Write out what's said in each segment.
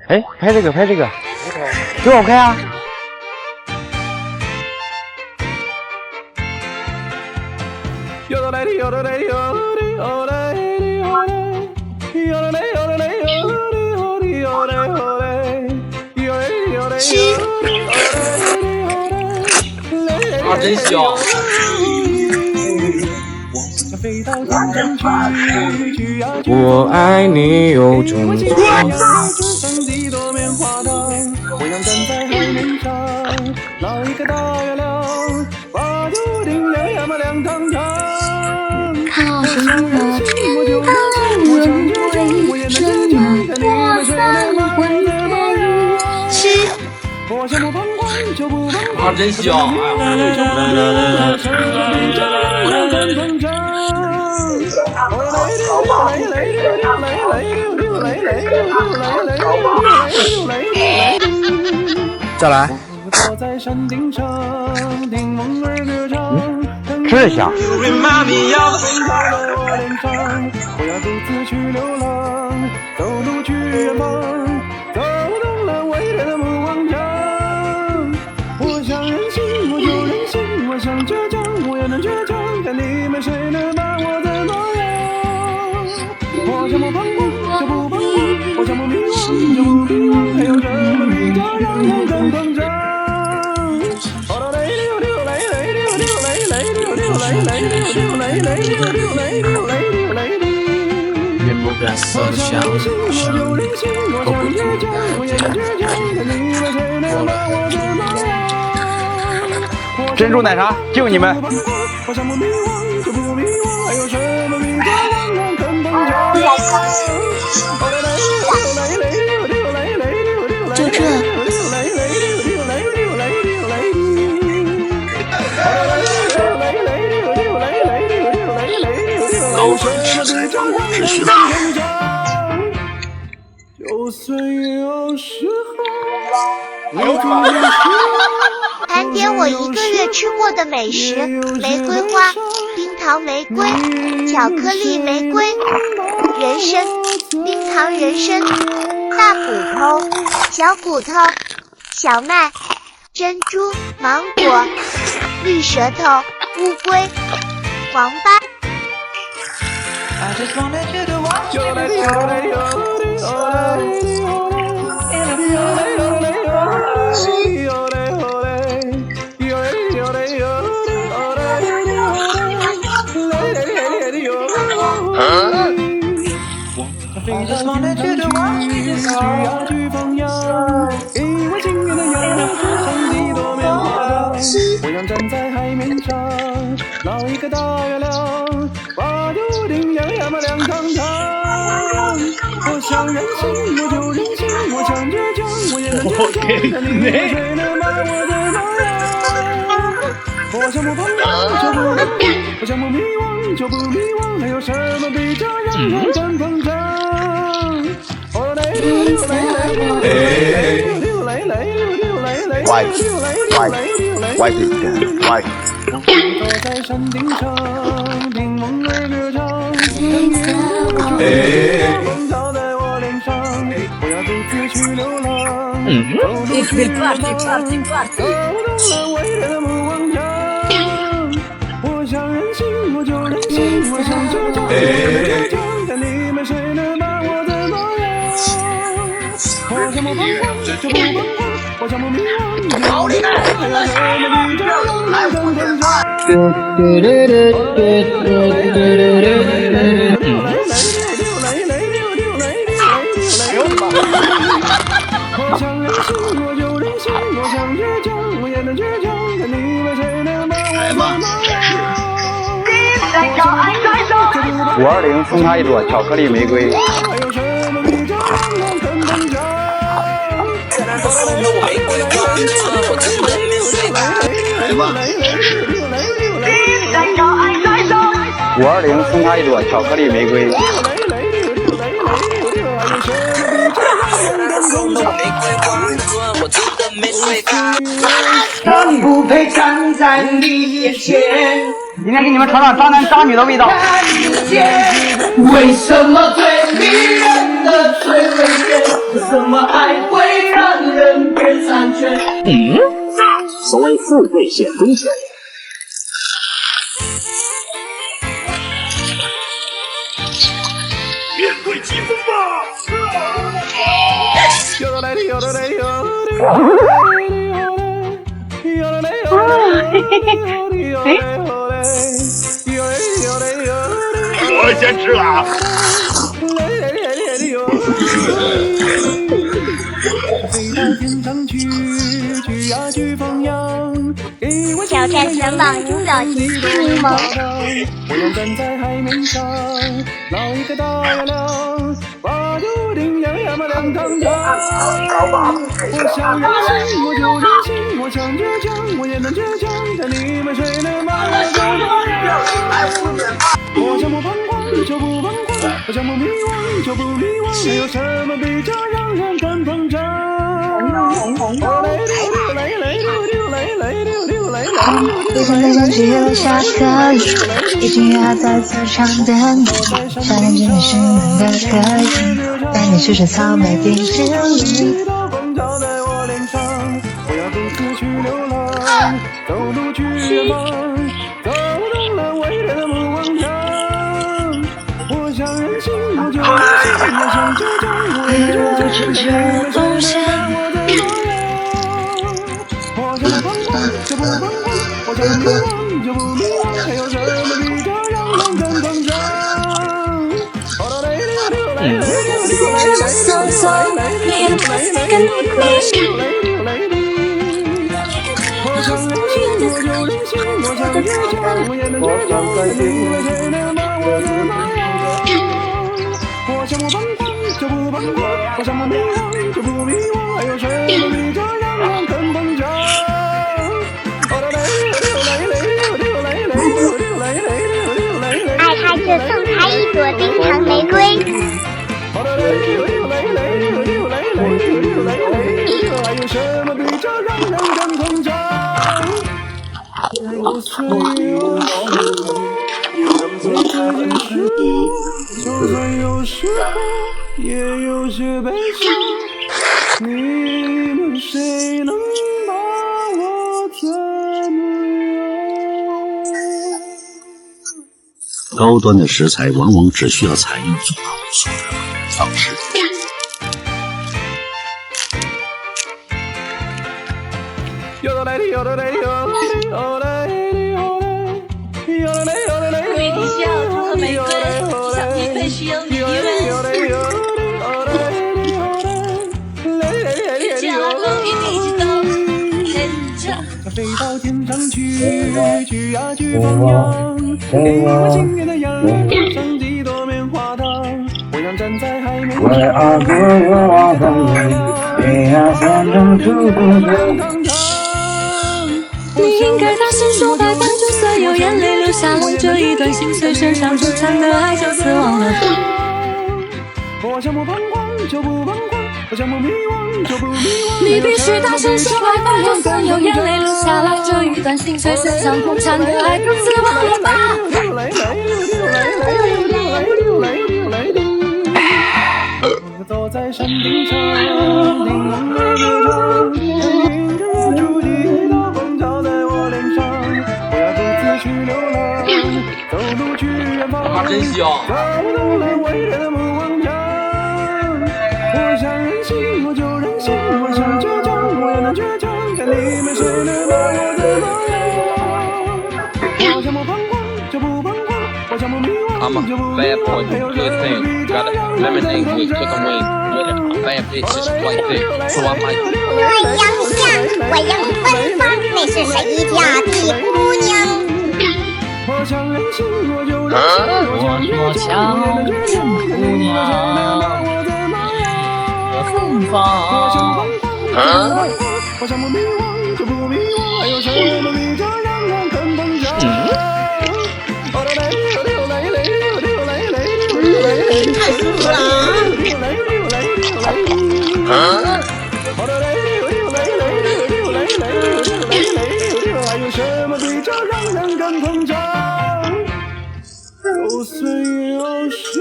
哎，拍这个，拍这个，给我拍啊！啊，真香！我爱你有种错。靠什么天道我为什么破散会飞去？啊，真香！再来。吃一下。面不改色的香，口不吐珍珠奶茶就你们。就这。高分吃菜只需要。盘点我一个月吃过的美食：玫瑰花、冰糖玫瑰、巧克力玫瑰、人参、冰糖人参、大骨头、小骨头、小麦、珍珠、芒果、绿舌头、乌龟、王八。站在海面上，捞一个大月亮，把头顶洋洋嘛亮堂堂。我想任性，我就任性，我想倔强，我也能倔强。看你谁能把我怎么样？我想不彷徨就不彷徨，我想不迷惘就不迷惘，还有什么比这样更膨胀？哦来溜溜来来溜溜溜来来溜溜来来溜溜来溜来。歪点点，歪。坐在山顶上，听风儿歌唱，风飘在我脸上，我要独自去流浪，走路去远方，走动了未来的目光墙。我想任性，我就任性，我想倔强，我就倔强，看你们谁能把我怎么样？我想不彷徨就不彷徨，我想不迷惘就不迷惘，还有什么比这样更膨胀？我想任性，我就任性，我想倔强，我也能倔强，看你们谁能把我怎么样？520送他一朵巧克力玫瑰。还有什么比这样更膨胀？520送他一朵巧克力玫瑰。你不配站在你眼前。今天给你们尝尝渣男渣女的味道。为什么最迷人的最危险？为什么爱付费险中险。面对疾风吧！我先吃了。挑战全网引导型柠檬。我要站在海面上，捞一个大月亮，把头顶洋洋嘛亮堂堂。我想任性，我就任性，我想倔强，我也能倔强，但你们谁能把我怎么样？我想不彷徨就不彷徨，我想不迷惘就不迷惘，没有什么比这让人更膨胀。一场悲伤只有下课，一句话在操场等你，少年真的是难得可以，带你吃着草莓冰淇淋。我要独自去流浪，走路去远方，走动了未来的梦望乡。我想任性，我就任性，我想倔强，我也倔强，梦想我的模样。我想不彷徨就不彷徨，我想迷惘就不迷惘，还有什么比这让人更膨胀？我想不彷徨就不彷徨，我想不迷惘就不迷惘，还有什么比这让人更膨胀？爱他就送他一朵冰糖玫瑰。还有什么比这让人更膨胀？有岁有时为自己说，就算有时候也有些悲伤。你们谁能把我怎么样？高端的食材往往只需要采用足够素的方式。飞到天上去，去呀去放羊，给我心爱的羊上几朵棉花糖。我想站在海面上，你应该大声说拜拜，就算有眼泪流下来，这一段心碎身上纠缠的爱就此忘了。我想不彷徨就不彷徨，我想不迷惘就不迷惘。你必须大声说拜拜，就算有眼泪流下来，这一段心碎身上纠缠的爱就此忘了吧。我走在山顶上，听龙的歌唱，迎着日出几道光照在我脸上。我要独自去流浪，走路去远方，走动了未来的梦望乡。我想任性，我就任性，我想倔强，我也能倔强，看你们谁能把我怎么样？我想不彷徨就不彷徨，我想不迷惘就不迷惘，还有什么比这让人更膨胀？暖洋洋，我迎芬芳，那是谁家的姑娘？我想任性，我就任性，我想倔强，我也能倔强，看你们谁能把我怎么样？芬芳。我想不迷惘就不迷惘，还有什么比这让人更膨胀？太舒服了。还有什么比这让人更膨胀？有岁有时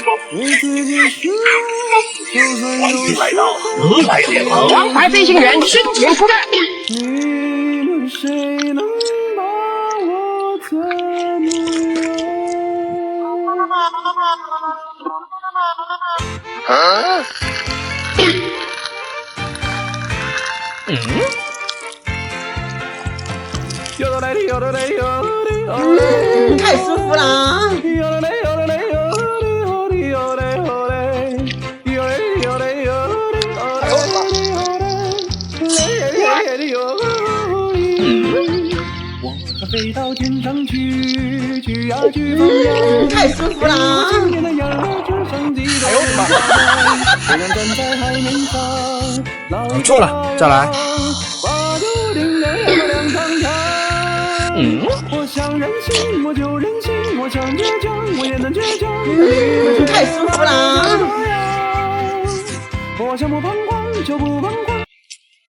候为自己说，就算有时候王牌飞行员申请出战。你谁能把我怎么太舒服了。我飞到天上去，去呀去飞呀，太舒服了。今天的阳光只剩几朵花，我想站在海面上，捞一错了，再来。把头顶着两长长。我想任性，我就任性，我想倔强，我也能倔强。太舒服了。我想不彷徨就不彷徨。